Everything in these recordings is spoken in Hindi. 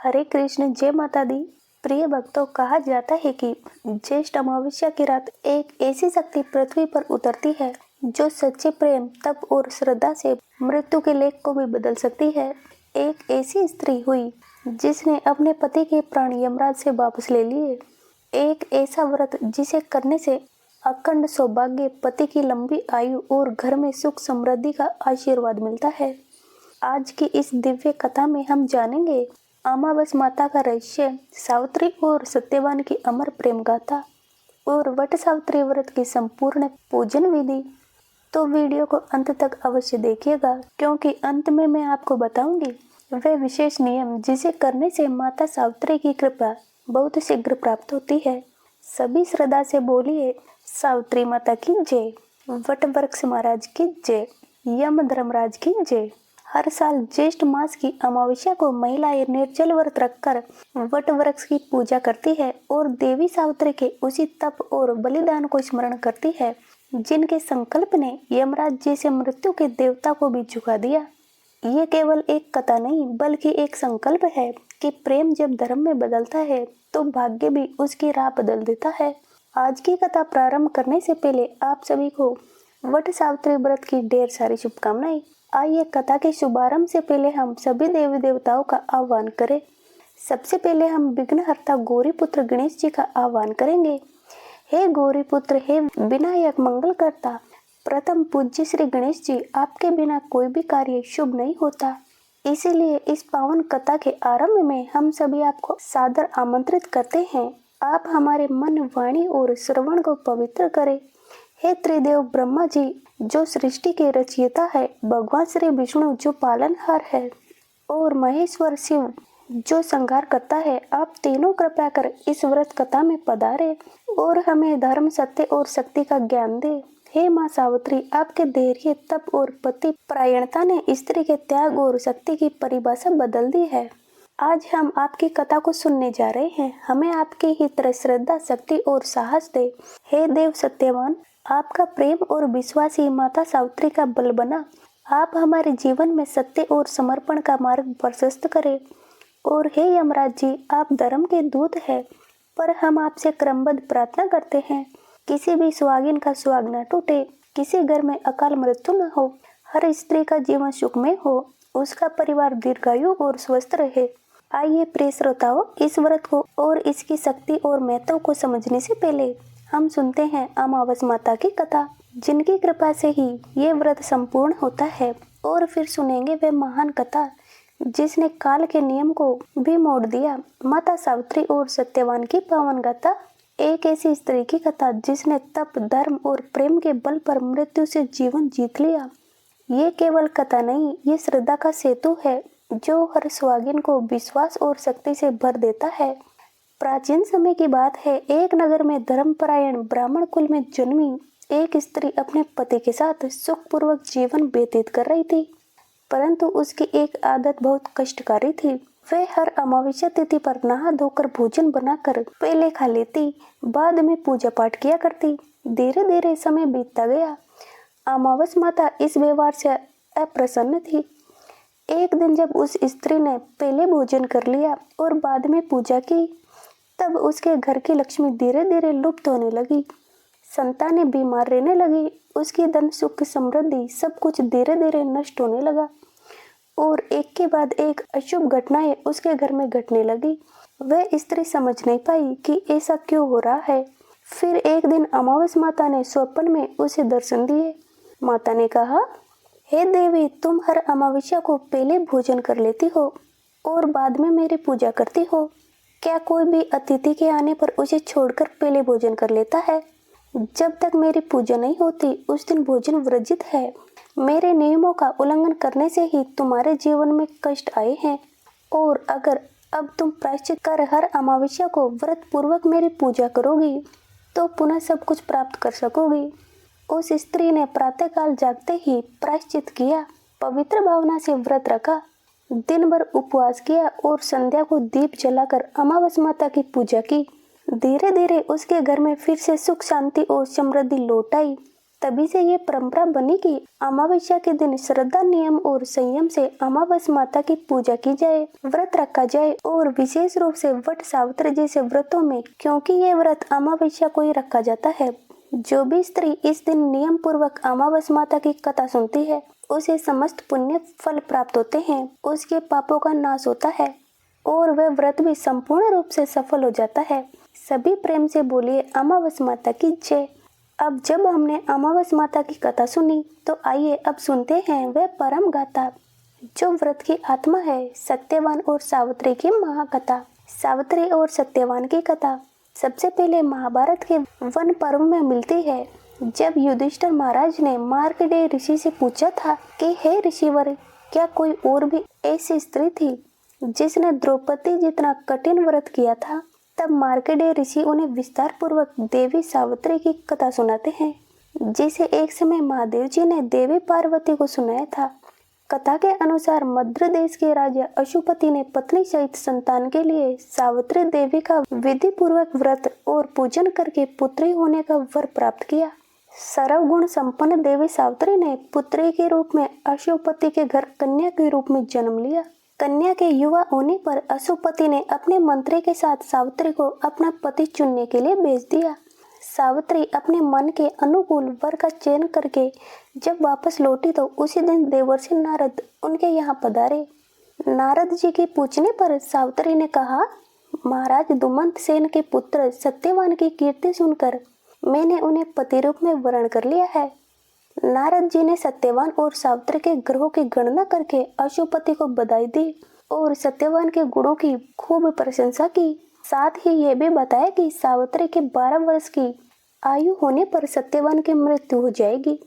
हरे कृष्ण, जय माता दी। प्रिय भक्तों, कहा जाता है कि ज्येष्ठ अमावस्या की रात एक ऐसी शक्ति पृथ्वी पर उतरती है जो सच्चे प्रेम, तप और श्रद्धा से मृत्यु के लेख को भी बदल सकती है। एक ऐसी स्त्री हुई जिसने अपने पति के प्राण यमराज से वापस ले लिए। एक ऐसा व्रत जिसे करने से अखंड सौभाग्य, पति की लंबी आयु और घर में सुख समृद्धि का आशीर्वाद मिलता है। आज की इस दिव्य कथा में हम जानेंगे अमावस माता का रहस्य, सावित्री और सत्यवान की अमर प्रेम गाथा और वट सावित्री व्रत की संपूर्ण पूजन विधि। तो वीडियो को अंत तक अवश्य देखिएगा, क्योंकि अंत में मैं आपको बताऊंगी वह विशेष नियम जिसे करने से माता सावित्री की कृपा बहुत शीघ्र प्राप्त होती है। सभी श्रद्धा से बोलिए, सावित्री माता की जय, वट वृक्ष महाराज की जय, यम धर्मराज की जय। हर साल ज्येष्ठ मास की अमावस्या को महिलाएं निर्जल व्रत रखकर वट वृक्ष की पूजा करती है और देवी सावित्री के उसी तप और बलिदान को स्मरण करती है जिनके संकल्प ने यमराज जैसे मृत्यु के देवता को भी झुका दिया। ये केवल एक कथा नहीं, बल्कि एक संकल्प है कि प्रेम जब धर्म में बदलता है तो भाग्य भी उसकी राह बदल देता है। आज की कथा प्रारंभ करने से पहले आप सभी को वट सावित्री व्रत की ढेर सारी शुभकामनाएं। आइए कथा के शुभारंभ से पहले हम सभी देवी देवताओं का आह्वान करें। सबसे पहले हम विघ्नहर्ता गौरी पुत्र गणेश जी का आह्वान करेंगे। हे गौरी पुत्र, हे विनायक मंगलकर्ता, प्रथम पूज्य श्री गणेश जी, आपके बिना कोई भी कार्य शुभ नहीं होता। इसीलिए इस पावन कथा के आरंभ में हम सभी आपको सादर आमंत्रित करते हैं। आप हमारे मन, वाणी और श्रवण को पवित्र करें। हे त्रिदेव ब्रह्मा जी, जो सृष्टि के रचयिता है, भगवान श्री विष्णु जो पालनहार है, और महेश्वर शिव जो संहार करता है, आप तीनों कृपया कर इस व्रत कथा में पधारे और हमें धर्म, सत्य और शक्ति का ज्ञान दे। हे माँ सावित्री, आपके धैर्य, तप और पति परायणता ने स्त्री के त्याग और शक्ति की परिभाषा बदल दी है। आज हम आपकी कथा को सुनने जा रहे हैं। हमें आपकी ही तरह श्रद्धा, शक्ति और साहस दे। हे देव सत्यवान, आपका प्रेम और विश्वास ही माता सावित्री का बल बना। आप हमारे जीवन में सत्य और समर्पण का मार्ग प्रशस्त करें। और हे यमराज जी, आप धर्म के दूत हैं, पर हम आपसे क्रमबद्ध प्रार्थना करते हैं, किसी भी सुहागिन का सुहाग न टूटे, किसी घर में अकाल मृत्यु न हो, हर स्त्री का जीवन सुखमय हो, उसका परिवार दीर्घायु और स्वस्थ रहे। आइए प्रिय श्रोताओं, इस व्रत को और इसकी शक्ति और महत्व को समझने से पहले हम सुनते हैं अमावस माता की कथा, जिनकी कृपा से ही ये व्रत संपूर्ण होता है। और फिर सुनेंगे वह महान कथा जिसने काल के नियम को भी मोड़ दिया, माता सावित्री और सत्यवान की पावन गाथा। एक ऐसी स्त्री की कथा जिसने तप, धर्म और प्रेम के बल पर मृत्यु से जीवन जीत लिया। ये केवल कथा नहीं, ये श्रद्धा का सेतु है जो हर सुहागिन को विश्वास और शक्ति से भर देता है। प्राचीन समय की बात है, एक नगर में धर्मपरायण ब्राह्मण कुल में जन्मी एक स्त्री अपने पति के साथ सुखपूर्वक जीवन व्यतीत कर रही थी, परंतु उसकी एक आदत बहुत कष्टकारी थी। वह हर अमावस्या तिथि पर नहा धोकर भोजन बनाकर पहले खा लेती, बाद में पूजा पाठ किया करती। धीरे धीरे समय बीतता गया। अमावस माता इस व्यवहार से अप्रसन्न थी। एक दिन जब उस स्त्री ने पहले भोजन कर लिया और बाद में पूजा की, तब उसके घर की लक्ष्मी धीरे धीरे लुप्त होने लगी। संतानें बीमार रहने लगी, उसकी धन, सुख, समृद्धि सब कुछ धीरे धीरे नष्ट होने लगा और एक के बाद एक अशुभ घटनाएं उसके घर में घटने लगी। वह स्त्री समझ नहीं पाई कि ऐसा क्यों हो रहा है। फिर एक दिन अमावस माता ने स्वप्न में उसे दर्शन दिए। माता ने कहा, हे देवी, तुम हर अमावस्या को पहले भोजन कर लेती हो और बाद में मेरी पूजा करती हो। क्या कोई भी अतिथि के आने पर उसे छोड़कर पहले भोजन कर लेता है? जब तक मेरी पूजा नहीं होती उस दिन भोजन वर्जित है। मेरे नियमों का उल्लंघन करने से ही तुम्हारे जीवन में कष्ट आए हैं, और अगर अब तुम प्रायश्चित कर हर अमावस्या को व्रत पूर्वक मेरी पूजा करोगी तो पुनः सब कुछ प्राप्त कर सकोगी। उस स्त्री ने प्रातःकाल जागते ही प्रायश्चित किया, पवित्र भावना से व्रत रखा, दिन भर उपवास किया और संध्या को दीप जलाकर अमावस माता की पूजा की। धीरे धीरे उसके घर में फिर से सुख, शांति और समृद्धि लौट आई। तभी से ये परंपरा बनी कि अमावस्या के दिन श्रद्धा, नियम और संयम से अमावस्या माता की पूजा की जाए, व्रत रखा जाए और विशेष रूप से वट सावित्री जैसे व्रतों में, क्योंकि ये व्रत अमावस्या को ही रखा जाता है। जो भी स्त्री इस दिन नियम पूर्वक अमावस्या माता की कथा सुनती है उसे समस्त पुण्य फल प्राप्त होते हैं, उसके पापों का नाश होता है और वह व्रत भी संपूर्ण रूप से सफल हो जाता है। सभी प्रेम से बोलिए अमावस्या माता की जय। अब जब हमने अमावस्या माता की कथा सुनी तो आइए अब सुनते हैं वह परम गाथा जो व्रत की आत्मा है, सत्यवान और सावित्री की महाकथा। सावित्री और सत्यवान की कथा सबसे पहले महाभारत के वन पर्व में मिलती है, जब युधिष्ठिर महाराज ने मार्कंडेय ऋषि से पूछा था कि हे ऋषिवर, क्या कोई और भी ऐसी स्त्री थी जिसने द्रौपदी जितना कठिन व्रत किया था। तब मार्कंडेय ऋषि उन्हें विस्तार पूर्वक देवी सावित्री की कथा सुनाते हैं, जिसे एक समय महादेव जी ने देवी पार्वती को सुनाया था। कथा के अनुसार मद्र देश के राजा अशुपति ने पत्नी सहित संतान के लिए सावित्री देवी का विधि पूर्वक व्रत और पूजन करके पुत्री होने का वर प्राप्त किया। सर्वगुण संपन्न देवी सावित्री ने पुत्री के रूप में अशुपति के घर कन्या के रूप में जन्म लिया। कन्या के युवा होने पर अशुपति ने अपने मंत्री के साथ सावित्री को अपना पति चुनने के लिए भेज दिया। सावित्री अपने मन के अनुकूल वर का चयन करके जब वापस लौटी तो उसी दिन देवर्षि नारद उनके यहाँ पधारे। नारद जी के पूछने पर सावित्री ने कहा, महाराज दुमंत सेन के पुत्र सत्यवान की कीर्ति सुनकर मैंने उन्हें पति रूप में वरण कर लिया है। नारद जी ने सत्यवान और सावित्री के ग्रहों की गणना करके अशुपति को बधाई दी और सत्यवान के गुणों की खूब प्रशंसा की। साथ ही ये भी बताया कि सावित्री के 12 वर्ष की आयु होने पर सत्यवान की मृत्यु हो जाएगी।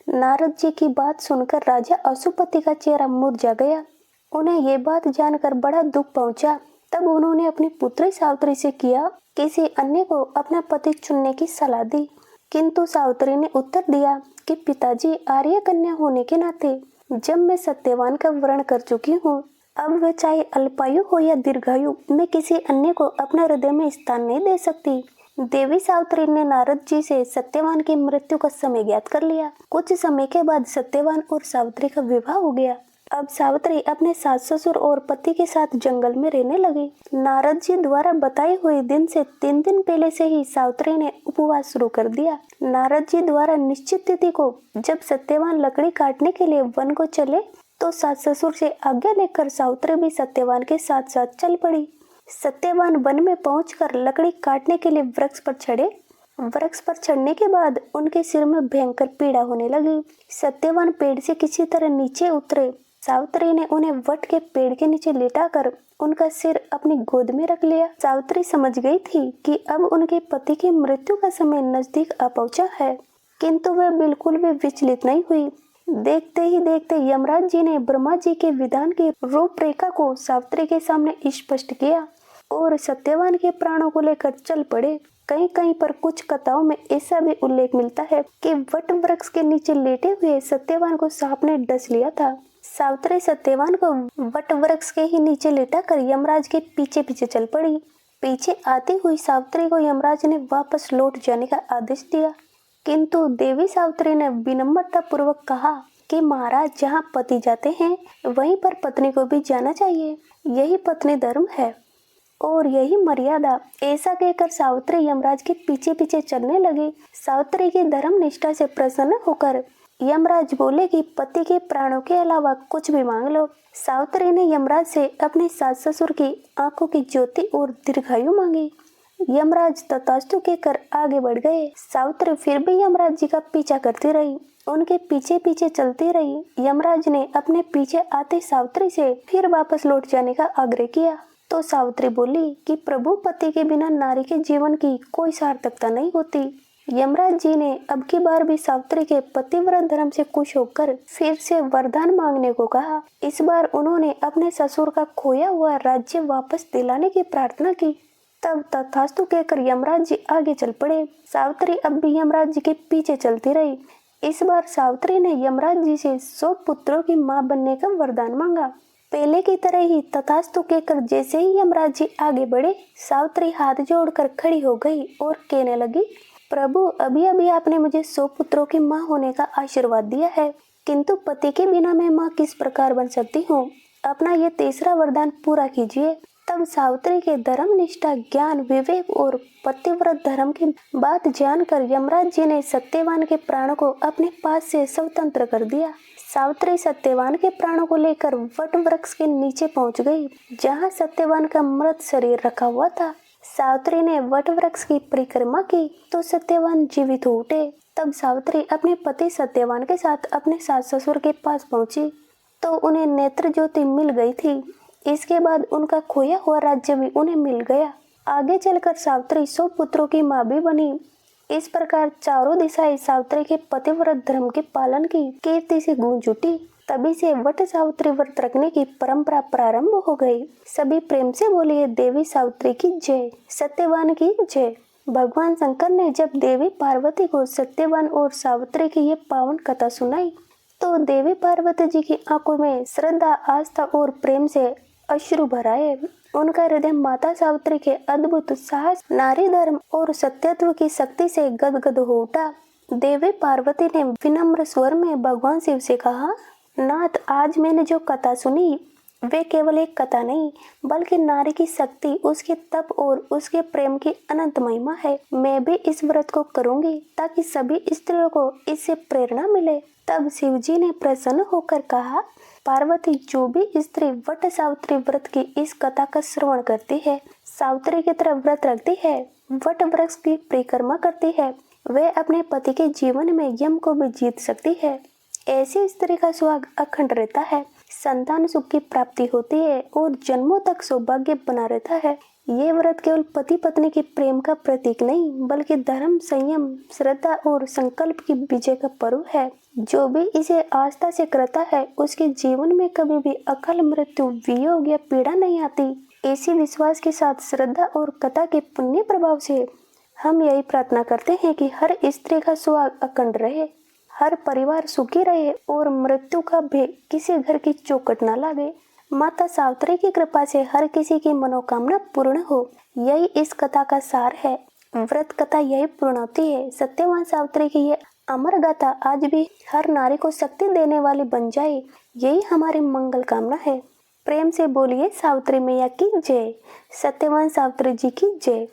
नारद जी की बात सुनकर राजा अशुपति का चेहरा मुरझा गया। उन्हें ये बात जानकर बड़ा दुख पहुंचा। तब उन्होंने अपनी पुत्री सावित्री से किया किसी अन्य को अपना पति चुनने की सलाह दी, किंतु सावित्री ने उत्तर दिया कि पिताजी, आर्य कन्या होने के नाते जब मैं सत्यवान का वर्ण कर चुकी हूँ, अब वह चाहे अल्पायु हो या दीर्घायु, मैं किसी अन्य को अपने हृदय में स्थान नहीं दे सकती। देवी सावित्री ने नारद जी से सत्यवान की मृत्यु का समय ज्ञात कर लिया। कुछ समय के बाद सत्यवान और सावित्री का विवाह हो गया। अब सावित्री अपने सास ससुर और पति के साथ जंगल में रहने लगी। नारद जी द्वारा बताए हुए दिन से 3 दिन पहले से ही सावित्री ने उपवास शुरू कर दिया। नारद जी द्वारा निश्चित तिथि को जब सत्यवान लकड़ी काटने के लिए वन को चले तो सास ससुर से आज्ञा लेकर सावित्री भी सत्यवान के साथ साथ चल पड़ी। सत्यवान वन में पहुंचकर लकड़ी काटने के लिए वृक्ष पर चढ़े। वृक्ष पर चढ़ने के बाद उनके सिर में भयंकर पीड़ा होने लगी। सत्यवान पेड़ से किसी तरह नीचे उतरे। सावित्री ने उन्हें वट के पेड़ के नीचे लेटाकर उनका सिर अपनी गोद में रख लिया। सावित्री समझ गई थी कि अब उनके पति की मृत्यु का समय नजदीक आ पहुंचा है, किंतु वह बिल्कुल भी विचलित नहीं हुई। देखते ही देखते यमराज जी ने ब्रह्मा जी के विधान की रूपरेखा को सावित्री के सामने स्पष्ट किया और सत्यवान के प्राणों को लेकर चल पड़े। कहीं कहीं पर कुछ कथाओं में ऐसा भी उल्लेख मिलता है कि वट वृक्ष के नीचे लेटे हुए सत्यवान को सांप ने डस लिया था। सावित्री सत्यवान को वट वृक्ष के ही नीचे लेटाकर यमराज के पीछे पीछे चल पड़ी। पीछे आती हुई सावित्री को यमराज ने वापस लौट जाने का आदेश दिया, किंतु देवी सावित्री ने विनम्रता पूर्वक कहा कि महाराज, जहाँ पति जाते हैं वहीं पर पत्नी को भी जाना चाहिए, यही पत्नी धर्म है और यही मर्यादा। ऐसा कहकर सावित्री यमराज के पीछे पीछे चलने लगी। सावित्री की धर्म निष्ठा से प्रसन्न होकर यमराज बोले कि पति के प्राणों के अलावा कुछ भी मांग लो। सावित्री ने यमराज से अपने सास ससुर की आंखों की ज्योति और दीर्घायु मांगी। यमराज तथास्तु कहकर आगे बढ़ गए। सावित्री फिर भी यमराज जी का पीछा करती रही, उनके पीछे पीछे चलती रही। यमराज ने अपने पीछे आते सावित्री से फिर वापस लौट जाने का आग्रह किया तो सावित्री बोली कि प्रभु, पति के बिना नारी के जीवन की कोई सार्थकता नहीं होती। यमराज जी ने अब की बार भी सावित्री के पतिव्रत धर्म से खुश होकर फिर से वरदान मांगने को कहा। इस बार उन्होंने अपने ससुर का खोया हुआ राज्य वापस दिलाने की प्रार्थना की। तब तथास्तु कहकर यमराज जी आगे चल पड़े। सावित्री अब भी यमराज जी के पीछे चलती रही। इस बार सावित्री ने यमराज जी से 100 पुत्रों की मां बनने का वरदान मांगा। पहले की तरह ही तथास्तु कहकर जैसे ही यमराज जी आगे बढ़े, सावित्री हाथ जोड़कर खड़ी हो गई और कहने लगी, प्रभु, अभी अभी आपने मुझे 100 पुत्रों की माँ होने का आशीर्वाद दिया है, किंतु पति के बिना मैं माँ किस प्रकार बन सकती हूँ? अपना ये तीसरा वरदान पूरा कीजिए। तब सावित्री के धर्म निष्ठा, ज्ञान, विवेक और पतिव्रत धर्म की बात जानकर यमराज जी ने सत्यवान के प्राणों को अपने पास से स्वतंत्र कर दिया। सावित्री सत्यवान के प्राणों को लेकर वट वृक्ष के नीचे पहुंच गई, जहां सत्यवान का मृत शरीर रखा हुआ था। सावित्री ने वट वृक्ष की परिक्रमा की तो सत्यवान जीवित हो उठे। तब सावित्री अपने पति सत्यवान के साथ अपने सास ससुर के पास पहुंची तो उन्हें नेत्र ज्योति मिल गई थी। इसके बाद उनका खोया हुआ राज्य भी उन्हें मिल गया। आगे चलकर सावित्री 100 पुत्रों की माँ भी बनी। इस प्रकार चारों दिशाएं सावित्री के पतिव्रत धर्म के पालन की कीर्ति से गूंज उठी। तभी से वट सावित्री व्रत रखने की परंपरा प्रारंभ हो गई। सभी प्रेम से बोलिए, देवी सावित्री की जय, सत्यवान की जय। भगवान शंकर ने जब देवी पार्वती को सत्यवान और सावित्री की ये पावन कथा सुनाई तो देवी पार्वती जी की आंखों में श्रद्धा, आस्था और प्रेम से अश्रु भर आए। उनका हृदय माता सावित्री के अद्भुत साहस, नारी धर्म और सत्यत्व की शक्ति से गदगद हो उठा। देवी पार्वती ने विनम्र स्वर में भगवान शिव से कहा, नाथ, आज मैंने जो कथा सुनी वे केवल एक कथा नहीं बल्कि नारी की शक्ति, उसके तप और उसके प्रेम की अनंत महिमा है। मैं भी इस व्रत को करूंगी ताकि सभी स्त्रियों को इससे प्रेरणा मिले। तब शिव जी ने प्रसन्न होकर कहा, पार्वती, जो भी स्त्री वट सावित्री व्रत की इस कथा का श्रवण करती है, सावित्री की तरह व्रत रखती है, वट वृक्ष की परिक्रमा करती है, वे अपने पति के जीवन में यम को भी जीत सकती है। ऐसी स्त्री का सुहाग अखंड रहता है, संतान सुख की प्राप्ति होती है और जन्मों तक सौभाग्य बना रहता है। ये व्रत केवल पति पत्नी के प्रेम का प्रतीक नहीं बल्कि धर्म, संयम, श्रद्धा और संकल्प की विजय का पर्व है। जो भी इसे आस्था से करता है उसके जीवन में कभी भी अकाल मृत्यु, वियोग या पीड़ा नहीं आती। इसी विश्वास के साथ श्रद्धा और कथा के पुण्य प्रभाव से हम यही प्रार्थना करते हैं कि हर स्त्री का सुहाग अखंड रहे, हर परिवार सुखी रहे और मृत्यु का भय किसी घर की चौखट न लागे। माता सावित्री की कृपा से हर किसी की मनोकामना पूर्ण हो, यही इस कथा का सार है। व्रत कथा यही पूर्ण होती है। सत्यवान सावित्री की ये अमर गाथा आज भी हर नारी को शक्ति देने वाली बन जाए, यही हमारी मंगल कामना है। प्रेम से बोलिए, सावित्री मैया की जय, सत्यवान सावित्री जी की जय।